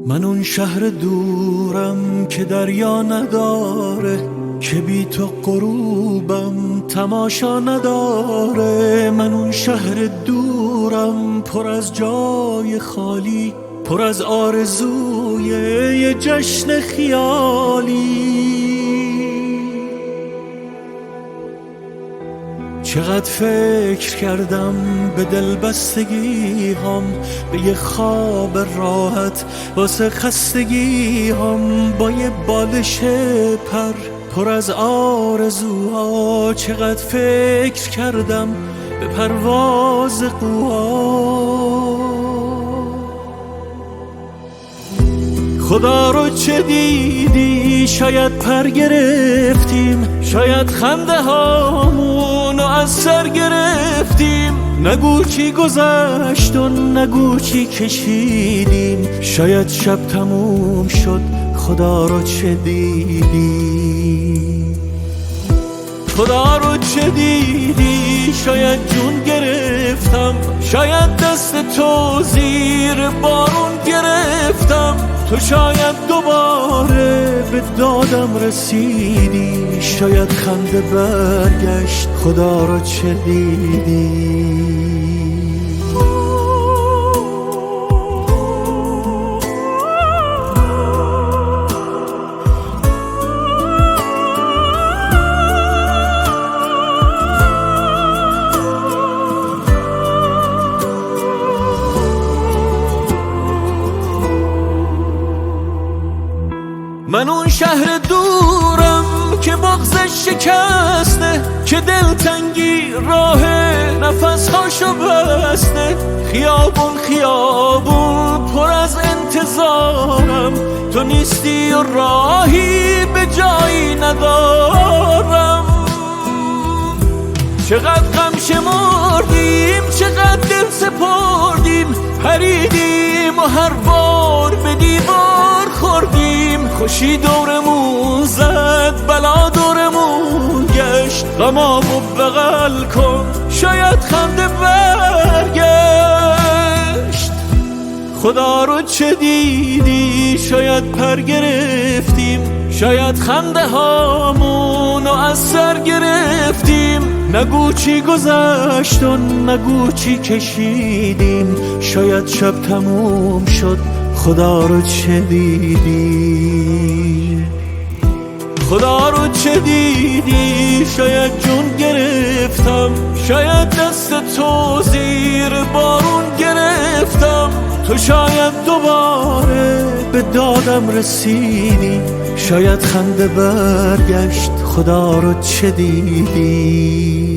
من اون شهر دورم که دریا نداره، که بی تو غروبم تماشا نداره. من اون شهر دورم پر از جای خالی، پر از آرزوی یه جشن خیالی. چقدر فکر کردم به دلبستگی هم، به یه خواب راحت واسه خستگی هم، با یه بالش پر پر از آرزوها. چقدر فکر کردم به پرواز قوها. خدا رو چه دیدی؟ شاید پر گرفتیم، شاید خنده هامونو از سر گرفتیم. نگو چی گذشت و نگو چی کشیدیم، شاید شب تموم شد. خدا رو چه دیدی؟ خدا رو چه دیدی؟ شاید جون گرفتم، شاید دست تو زیر بارون گرفتم. تو شاید دوباره به دادم رسیدی، شاید خنده برگشت. خدا رو چه دیدی؟ من اون شهر دورم که بغضش شکسته، که دلتنگی راه نفسهاشو بسته. خیابون خیابون پر از انتظارم، تو نیستی و راهی به جایی ندارم. چقدر غم شمردیم، چقدر دل سپردیم، پریدیم و هر بار به دیوار خوردیم. خوشی دورمون زد، بلا دورمون گشت. غمامو بغل کن، شاید خنده برگشت. خدا رو چه دیدی؟ شاید پر گرفتیم، شاید خنده هامونو از سر گرفتیم. نگو چی گذشت و نگو چی کشیدیم، شاید شب تموم شد. خدا رو چه دیدی؟ خدا رو چه دیدی؟ شاید جون گرفتم، شاید دست تو زیر بارون گرفتم. تو شاید دوباره به دادم رسیدی، شاید خنده برگشت. خدا رو چه دیدی؟